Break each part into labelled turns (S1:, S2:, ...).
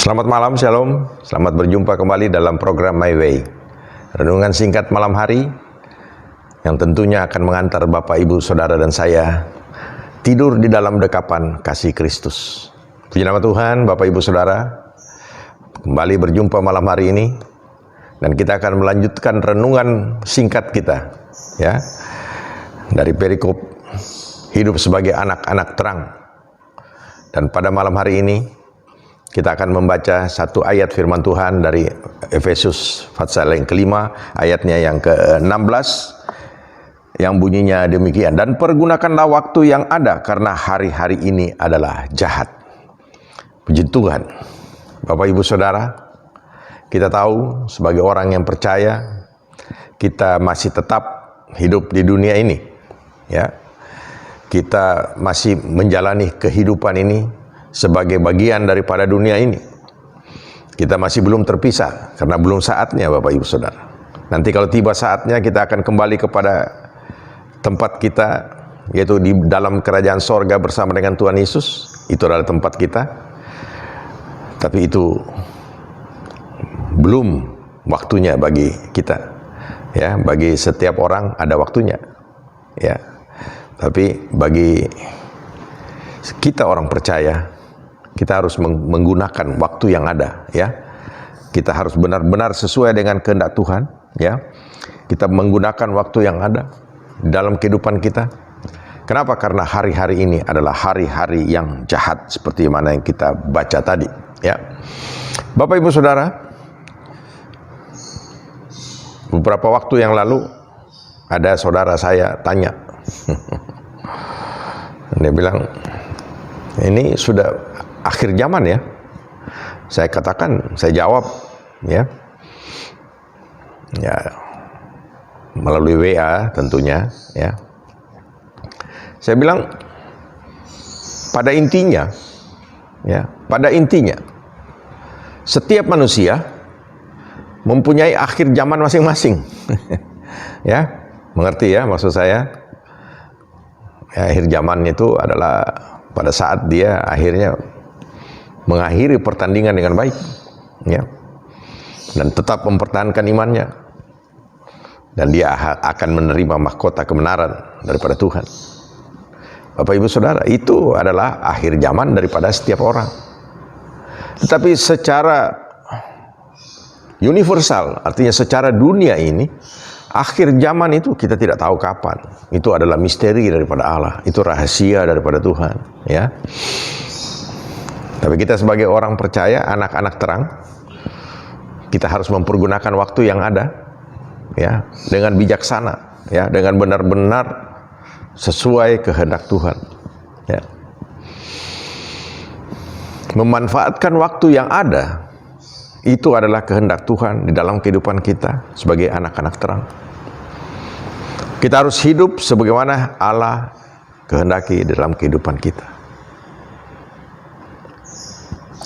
S1: Selamat malam, Shalom. Selamat berjumpa kembali dalam program My Way. Renungan singkat malam hari yang tentunya akan mengantar Bapak, Ibu, Saudara, dan saya tidur di dalam dekapan kasih Kristus. Puji nama Tuhan, Bapak, Ibu, Saudara. Kembali berjumpa malam hari ini dan kita akan melanjutkan renungan singkat kita, ya, dari perikop hidup sebagai anak-anak terang. Dan pada malam hari ini kita akan membaca satu ayat firman Tuhan dari Efesus pasal yang kelima, ayatnya yang ke-16, yang bunyinya demikian. Dan pergunakanlah waktu yang ada, karena hari-hari ini adalah jahat. Puji Tuhan. Bapak, Ibu, Saudara, kita tahu sebagai orang yang percaya, kita masih tetap hidup di dunia ini, ya. Kita masih menjalani kehidupan ini sebagai bagian daripada dunia ini. Kita masih belum terpisah, karena belum saatnya, Bapak, Ibu, Saudara. Nanti kalau tiba saatnya, kita akan kembali kepada tempat kita, yaitu di dalam kerajaan sorga bersama dengan Tuhan Yesus. Itu adalah tempat kita. Tapi itu belum waktunya bagi kita, ya. Bagi setiap orang ada waktunya, ya. Tapi bagi kita orang percaya, kita harus menggunakan waktu yang ada, ya. Kita harus benar-benar sesuai dengan kehendak Tuhan, ya. Kita menggunakan waktu yang ada dalam kehidupan kita. Kenapa? Karena hari-hari ini adalah hari-hari yang jahat, seperti mana yang kita baca tadi, ya. Bapak, Ibu, Saudara, beberapa waktu yang lalu ada saudara saya tanya, dia bilang, ini sudah akhir zaman, ya. Saya katakan, saya jawab, ya, melalui WA tentunya, ya. Saya bilang, pada intinya, setiap manusia mempunyai akhir zaman masing-masing. Ya, mengerti ya maksud saya? Ya, akhir zaman itu adalah pada saat dia akhirnya mengakhiri pertandingan dengan baik, ya, dan tetap mempertahankan imannya, dan dia akan menerima mahkota kebenaran daripada Tuhan. Bapak, Ibu, Saudara, itu adalah akhir zaman daripada setiap orang. Tetapi secara universal, artinya secara dunia ini, akhir zaman itu kita tidak tahu kapan. Itu adalah misteri daripada Allah. Itu rahasia daripada Tuhan, ya. Tapi kita sebagai orang percaya, anak-anak terang, kita harus mempergunakan waktu yang ada, ya, dengan bijaksana, ya, dengan benar-benar sesuai kehendak Tuhan, ya. Memanfaatkan waktu yang ada, itu adalah kehendak Tuhan di dalam kehidupan kita sebagai anak-anak terang. Kita harus hidup sebagaimana Allah kehendaki dalam kehidupan kita.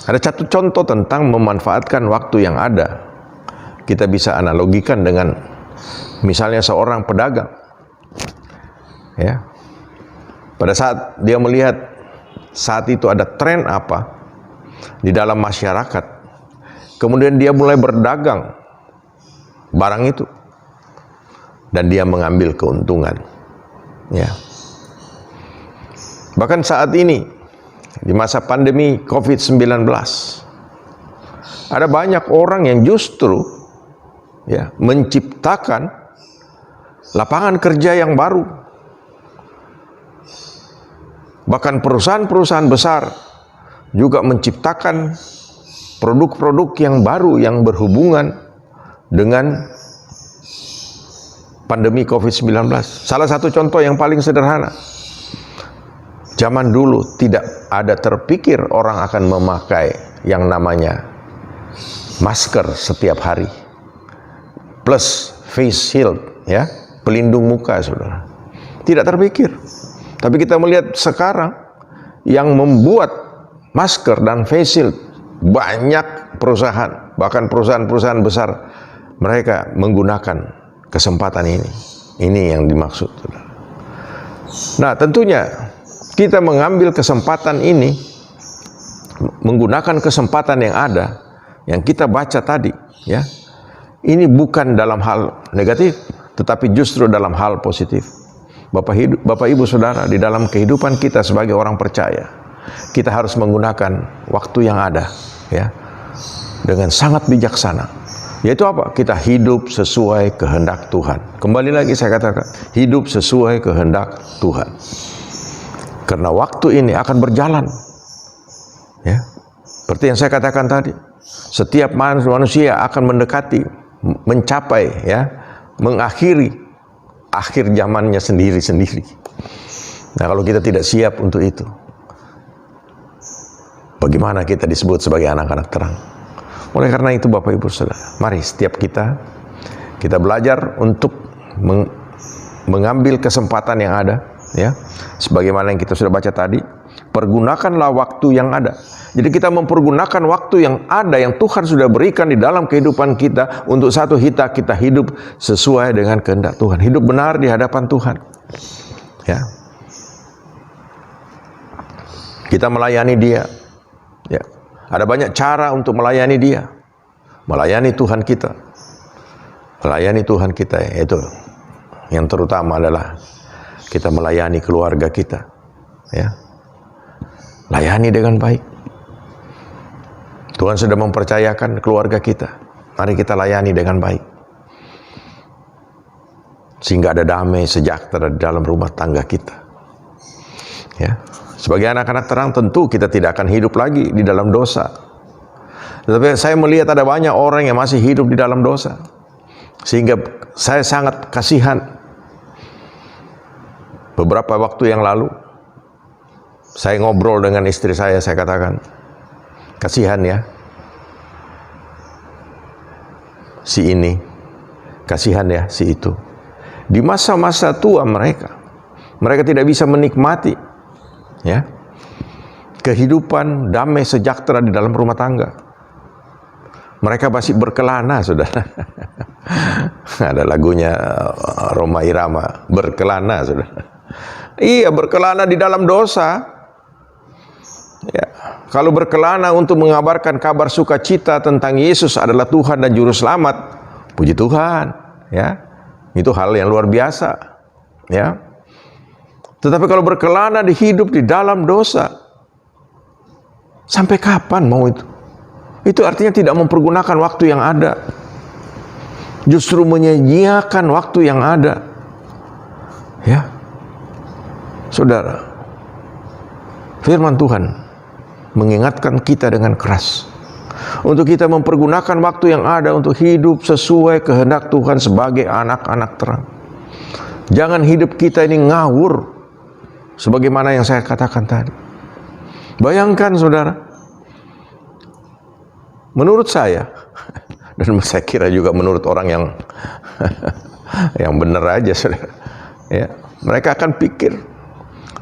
S1: Ada satu contoh tentang memanfaatkan waktu yang ada. Kita bisa analogikan dengan misalnya seorang pedagang, ya. Pada saat dia melihat saat itu ada tren apa di dalam masyarakat, kemudian dia mulai berdagang barang itu, dan dia mengambil keuntungan, ya. Bahkan saat ini di masa pandemi COVID-19, ada banyak orang yang justru, ya, menciptakan lapangan kerja yang baru. Bahkan perusahaan-perusahaan besar juga menciptakan produk-produk yang baru yang berhubungan dengan pandemi COVID-19. Salah satu contoh yang paling sederhana, zaman dulu tidak ada terpikir orang akan memakai yang namanya masker setiap hari plus face shield, ya, pelindung muka, saudara. Tidak terpikir. Tapi kita melihat sekarang yang membuat masker dan face shield banyak perusahaan, bahkan perusahaan-perusahaan besar, mereka menggunakan kesempatan ini. Ini yang dimaksud, saudara. Nah, tentunya kita mengambil kesempatan ini menggunakan kesempatan yang ada, yang kita baca tadi, ya. Ini bukan dalam hal negatif, tetapi justru dalam hal positif. Bapak Ibu Saudara, di dalam kehidupan kita sebagai orang percaya, kita harus menggunakan waktu yang ada, ya, dengan sangat bijaksana. Yaitu apa? Kita hidup sesuai kehendak Tuhan. Kembali lagi saya katakan, hidup sesuai kehendak Tuhan. Karena waktu ini akan berjalan, ya. Seperti yang saya katakan tadi, setiap manusia akan mendekati, mencapai, ya, mengakhiri akhir zamannya sendiri-sendiri. Nah, kalau kita tidak siap untuk itu, bagaimana kita disebut sebagai anak-anak terang? Oleh karena itu, Bapak Ibu Saudara, mari setiap kita belajar untuk mengambil kesempatan yang ada, ya. Sebagaimana yang kita sudah baca tadi, pergunakanlah waktu yang ada. Jadi kita mempergunakan waktu yang ada, yang Tuhan sudah berikan di dalam kehidupan kita, untuk satu, kita hidup sesuai dengan kehendak Tuhan, hidup benar di hadapan Tuhan, ya. Kita melayani Dia, ya. Ada banyak cara untuk melayani Dia, melayani Tuhan kita, yaitu yang terutama adalah kita melayani keluarga kita, ya. Layani dengan baik. Tuhan sudah mempercayakan keluarga kita, mari kita layani dengan baik, sehingga ada damai sejahtera di dalam rumah tangga kita, ya. Sebagai anak-anak terang, tentu kita tidak akan hidup lagi di dalam dosa. Tetapi saya melihat ada banyak orang yang masih hidup di dalam dosa, sehingga saya sangat kasihan. Beberapa waktu yang lalu, saya ngobrol dengan istri saya katakan, kasihan ya, si ini, kasihan ya, si itu. Di masa-masa tua mereka tidak bisa menikmati, ya, kehidupan damai sejahtera di dalam rumah tangga. Mereka masih berkelana, saudara. Ada lagunya Rhoma Irama, berkelana, saudara. Iya, berkelana di dalam dosa. Ya, kalau berkelana untuk mengabarkan kabar sukacita tentang Yesus adalah Tuhan dan Juru Selamat, puji Tuhan, ya, itu hal yang luar biasa, ya. Tetapi kalau berkelana hidup di dalam dosa, sampai kapan mau itu? Itu artinya tidak mempergunakan waktu yang ada, justru menyia-nyiakan waktu yang ada, ya. Saudara, firman Tuhan mengingatkan kita dengan keras untuk kita mempergunakan waktu yang ada untuk hidup sesuai kehendak Tuhan sebagai anak-anak terang. Jangan hidup kita ini ngawur, sebagaimana yang saya katakan tadi. Bayangkan, saudara, menurut saya, dan saya kira juga menurut orang yang yang benar aja, saudara, ya, mereka akan pikir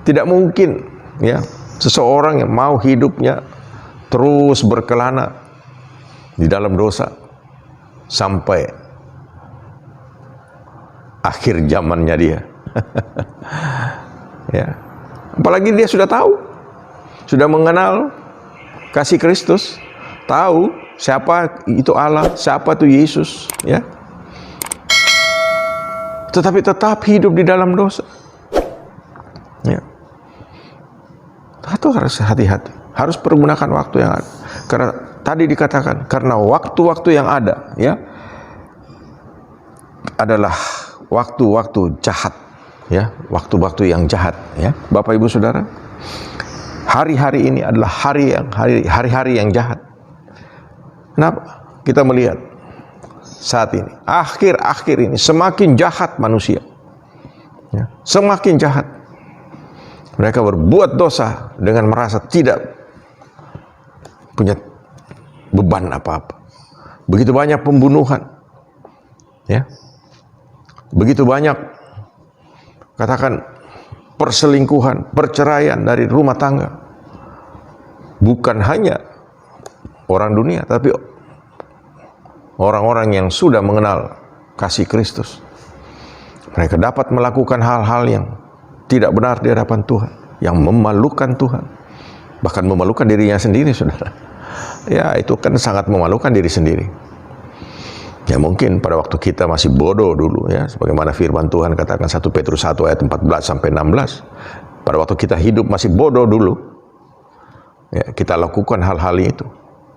S1: tidak mungkin, ya, seseorang yang mau hidupnya terus berkelana di dalam dosa sampai akhir zamannya dia. Ya, apalagi dia sudah tahu, sudah mengenal kasih Kristus, tahu siapa itu Allah, siapa itu Yesus, ya. Tetapi tetap hidup di dalam dosa, ya. Itu harus hati-hati, harus pergunakan waktu yang ada. Karena tadi dikatakan, karena waktu-waktu yang ada, ya, adalah waktu-waktu jahat, ya, waktu-waktu yang jahat, ya. Bapak Ibu Saudara, hari-hari ini adalah hari-hari yang jahat. Kenapa? Kita melihat saat ini, akhir-akhir ini semakin jahat manusia, ya, semakin jahat. Mereka berbuat dosa dengan merasa tidak punya beban apa-apa. Begitu banyak pembunuhan, ya, begitu banyak, katakan, perselingkuhan, perceraian dari rumah tangga. Bukan hanya orang dunia, tapi orang-orang yang sudah mengenal kasih Kristus. Mereka dapat melakukan hal-hal yang tidak benar di hadapan Tuhan, yang memalukan Tuhan, bahkan memalukan dirinya sendiri, saudara. Ya, itu kan sangat memalukan diri sendiri. Ya mungkin pada waktu kita masih bodoh dulu, ya, sebagaimana firman Tuhan katakan 1 Petrus 1 ayat 14 sampai 16. Pada waktu kita hidup masih bodoh dulu, ya, kita lakukan hal-hal itu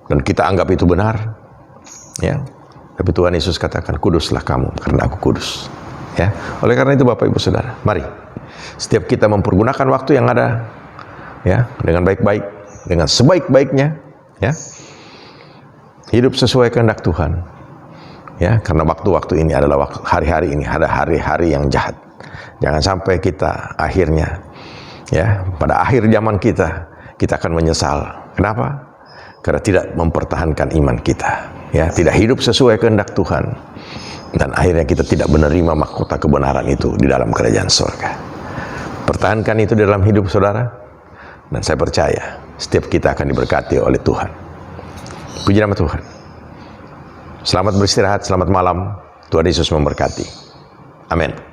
S1: dan kita anggap itu benar, ya. Tapi Tuhan Yesus katakan, kuduslah kamu karena aku kudus, ya. Oleh karena itu Bapak Ibu Saudara, mari setiap kita mempergunakan waktu yang ada, ya, dengan baik-baik, dengan sebaik-baiknya, ya. Hidup sesuai kehendak Tuhan, ya, karena waktu-waktu ini adalah hari-hari ini ada hari-hari yang jahat. Jangan sampai kita akhirnya, ya, pada akhir zaman kita akan menyesal. Kenapa? Karena tidak mempertahankan iman kita, ya, tidak hidup sesuai kehendak Tuhan, dan akhirnya kita tidak menerima mahkota kebenaran itu di dalam kerajaan surga. Pertahankan itu dalam hidup saudara, dan saya percaya setiap kita akan diberkati oleh Tuhan. Puji nama Tuhan. Selamat beristirahat, selamat malam. Tuhan Yesus memberkati. Amin.